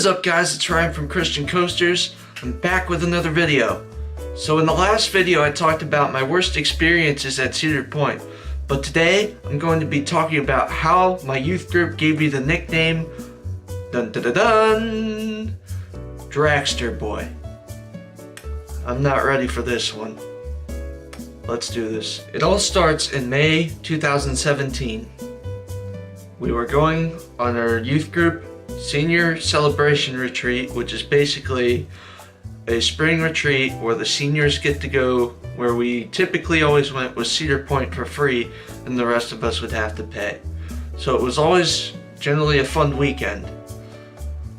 What is up, guys? It's Ryan from Christian Coasters. I'm back with another video. So in the last video I talked about my worst experiences at Cedar Point, but today I'm going to be talking about how my youth group gave me the nickname Dragster Boy. I'm not ready for this one. Let's do this. It all starts in May 2017. We were going on our youth group senior celebration retreat, which is basically a spring retreat where the seniors get to go. Where we typically always went was Cedar Point for free, and the rest of us would have to pay. So it was always generally a fun weekend.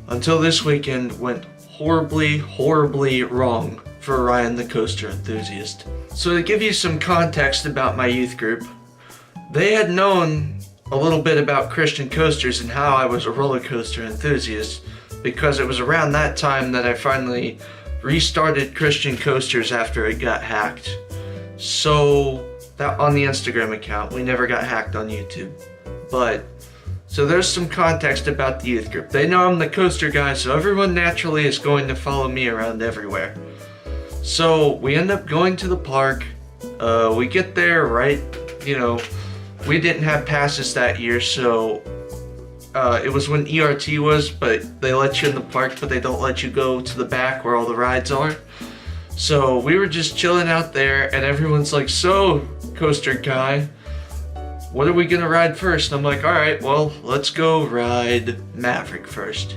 Until this weekend went horribly wrong for Ryan the coaster enthusiast. So to give you some context about my youth group, they had known a little bit about Christian coasters and how I was a roller coaster enthusiast, because it was around that time that I finally restarted Christian coasters after it got hacked. So that on the Instagram account, we never got hacked on YouTube. But so there's some context about the youth group. They know I'm the coaster guy, so everyone naturally is going to follow me around everywhere. So we end up going to the park. We get there right, we didn't have passes that year, so it was when ERT was, but they let you in the park, but they don't let you go to the back where all the rides are. So we were just chilling out there, and everyone's like, "So, coaster guy, what are we gonna ride first?" And I'm like, "Alright, well, let's go ride Maverick first."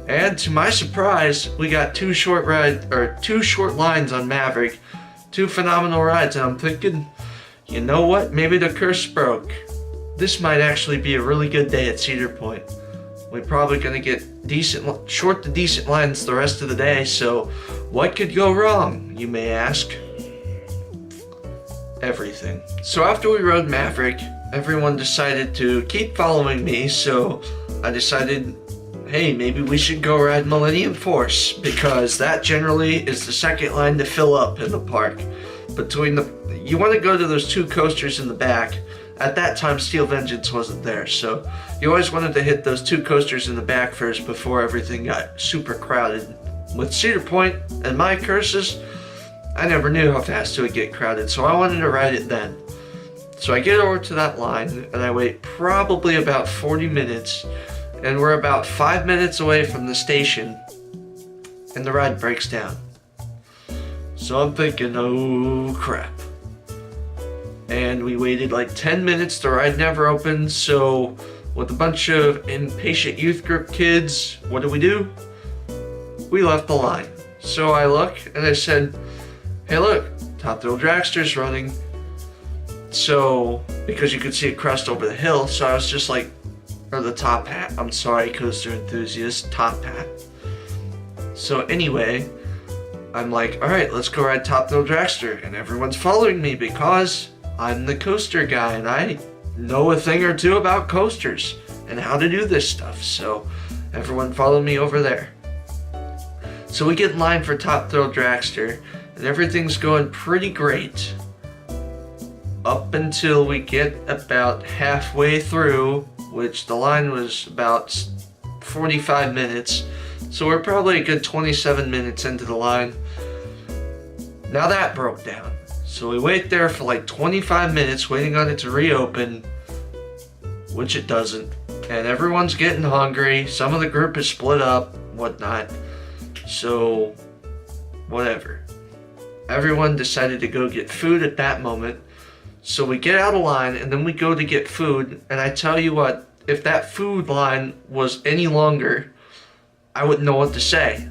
And to my surprise, we got two short lines on Maverick, two phenomenal rides, and I'm thinking, you know what? Maybe the curse broke. This might actually be a really good day at Cedar Point. We're probably gonna get short to decent lines the rest of the day, so what could go wrong, you may ask? Everything. So after we rode Maverick, everyone decided to keep following me, so I decided, hey, maybe we should go ride Millennium Force, because that generally is the second line to fill up in the park. You want to go to those two coasters in the back. At that time, Steel Vengeance wasn't there, so you always wanted to hit those two coasters in the back first before everything got super crowded. With Cedar Point and my curses, I never knew how fast it would get crowded, so I wanted to ride it then. So I get over to that line, and I wait probably about 40 minutes, and we're about 5 minutes away from the station, and the ride breaks down. So I'm thinking, oh crap. And we waited like 10 minutes, the ride never opened, so with a bunch of impatient youth group kids, what do? We left the line. So I look and I said, hey look, Top Thrill Dragster's running. So, because you could see it crest over the hill, so I was just like, or the top hat, I'm sorry coaster enthusiast, top hat. So anyway, I'm like, alright, let's go ride Top Thrill Dragster, and everyone's following me because I'm the coaster guy and I know a thing or two about coasters and how to do this stuff, so everyone followed me over there. So we get in line for Top Thrill Dragster and everything's going pretty great up until we get about halfway through, which the line was about 45 minutes, so we're probably a good 27 minutes into the line. Now that broke down. So we wait there for like 25 minutes waiting on it to reopen, which it doesn't. And everyone's getting hungry. Some of the group is split up, whatnot. So, whatever. Everyone decided to go get food at that moment. So we get out of line and then we go to get food. And I tell you what, if that food line was any longer, I wouldn't know what to say.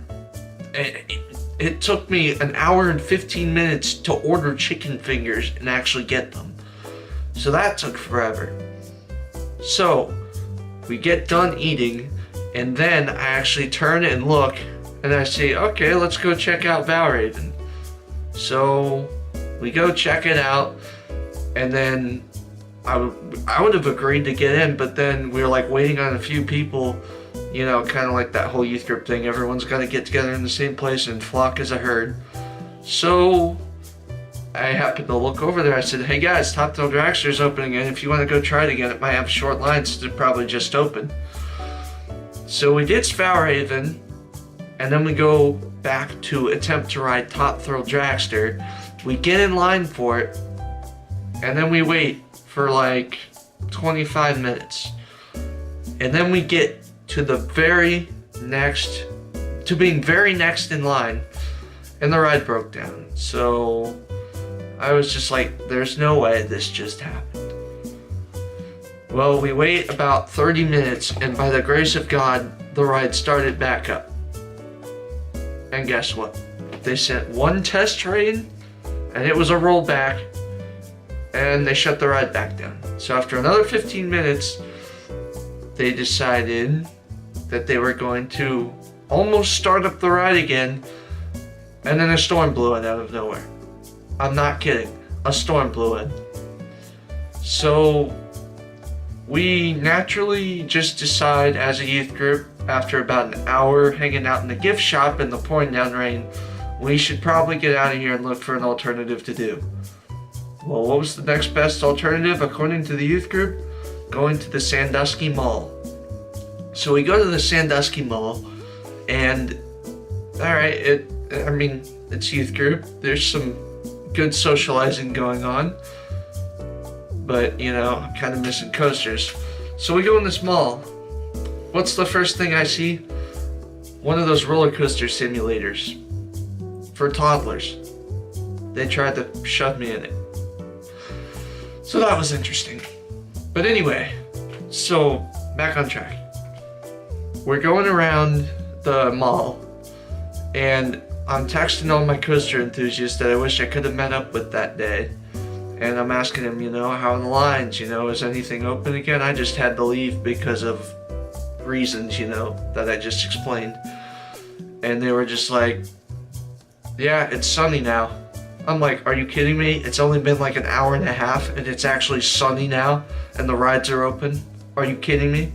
It took me an hour and 15 minutes to order chicken fingers and actually get them. So that took forever. So we get done eating and then I actually turn and look and I say, okay, let's go check out Valraven. So we go check it out, and then I would have agreed to get in, but then we were like waiting on a few people, kind of like that whole youth group thing. Everyone's got to get together in the same place and flock as a herd. So I happened to look over there. I said, hey guys, Top Thrill Dragster's opening, and if you want to go try it again, it might have short lines. It probably just opened. So we ditch Valraven, and then we go back to attempt to ride Top Thrill Dragster. We get in line for it, and then we wait for like 25 minutes. And then we get to the being very next in line, and the ride broke down. So I was just like, there's no way this just happened. Well, we wait about 30 minutes, and by the grace of God, the ride started back up. And guess what? They sent one test train, and it was a rollback, and they shut the ride back down. So after another 15 minutes, they decided that they were going to almost start up the ride again, and then a storm blew in out of nowhere. I'm not kidding. A storm blew in. So we naturally just decide as a youth group, after about an hour hanging out in the gift shop in the pouring down rain, we should probably get out of here and look for an alternative to do. Well, what was the next best alternative according to the youth group? Going to the Sandusky Mall. So we go to the Sandusky Mall, and alright, it's youth group. There's some good socializing going on, but I'm kind of missing coasters. So we go in this mall. What's the first thing I see? One of those roller coaster simulators for toddlers. They tried to shove me in it. So that was interesting. But anyway, so back on track. We're going around the mall, and I'm texting all my coaster enthusiasts that I wish I could have met up with that day. And I'm asking them, how are the lines? Is anything open again? I just had to leave because of reasons, that I just explained. And they were just like, yeah, it's sunny now. I'm like, are you kidding me? It's only been like an hour and a half, and it's actually sunny now, and the rides are open? Are you kidding me?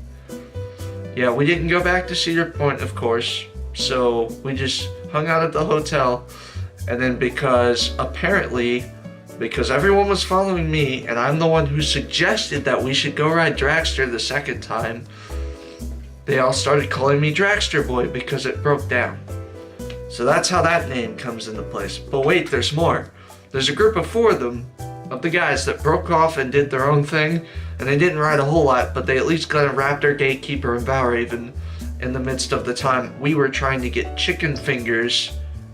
Yeah, we didn't go back to Cedar Point, of course, so we just hung out at the hotel, and then because everyone was following me, and I'm the one who suggested that we should go ride Dragster the second time, they all started calling me Dragster Boy because it broke down. So that's how that name comes into place. But wait, there's more. There's a group of 4 of them, of the guys that broke off and did their own thing, and they didn't ride a whole lot, but they at least got a Raptor, Gatekeeper, and Valraven in the midst of the time we were trying to get chicken fingers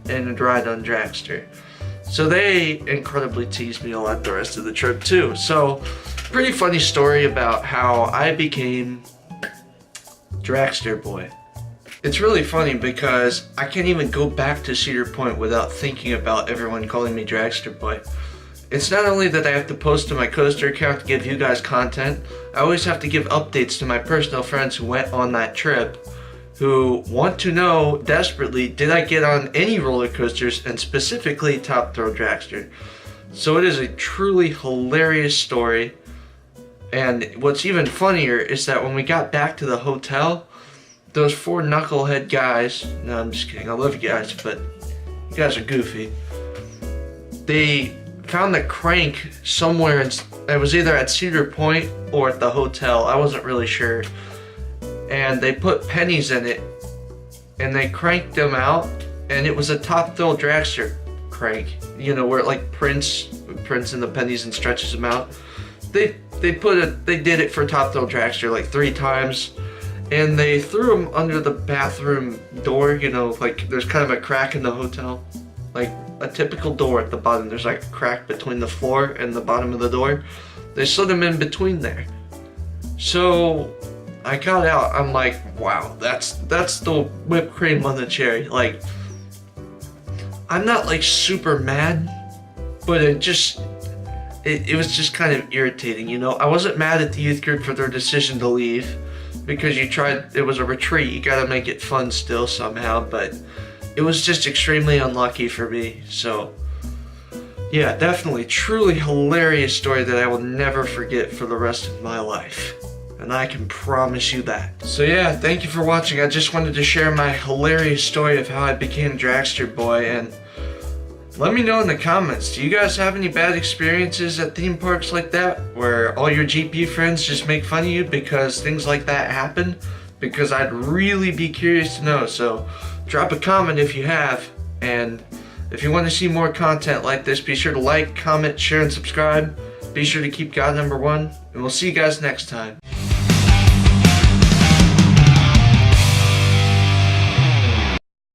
and ride on Dragster. So they incredibly teased me a lot the rest of the trip too. So, pretty funny story about how I became Dragster Boy. It's really funny because I can't even go back to Cedar Point without thinking about everyone calling me Dragster Boy. It's not only that I have to post to my coaster account to give you guys content, I always have to give updates to my personal friends who went on that trip, who want to know desperately, did I get on any roller coasters, and specifically Top Thrill Dragster. So it is a truly hilarious story. And what's even funnier is that when we got back to the hotel, those 4 knucklehead guys, no, I'm just kidding, I love you guys, but you guys are goofy. They found the crank somewhere, it was either at Cedar Point or at the hotel, I wasn't really sure. And they put pennies in it, and they cranked them out, and it was a Top Thrill Dragster crank, where it like prints in the pennies and stretches them out. They did it for Top Thrill Dragster like 3 times, and they threw them under the bathroom door, like there's kind of a crack in the hotel, like a typical door at the bottom. There's like a crack between the floor and the bottom of the door. They slid them in between there. So I got out, I'm like, wow, that's the whipped cream on the cherry. Like, I'm not like super mad, but it was just kind of irritating, I wasn't mad at the youth group for their decision to leave, because it was a retreat, you gotta make it fun still somehow, but it was just extremely unlucky for me. So yeah, definitely, truly hilarious story that I will never forget for the rest of my life. And I can promise you that. So yeah, thank you for watching. I just wanted to share my hilarious story of how I became Dragster Boy, and let me know in the comments, do you guys have any bad experiences at theme parks like that, where all your GP friends just make fun of you because things like that happen? because I'd really be curious to know. So drop a comment if you have, and if you want to see more content like this, be sure to like, comment, share, and subscribe. Be sure to keep God number one, and we'll see you guys next time.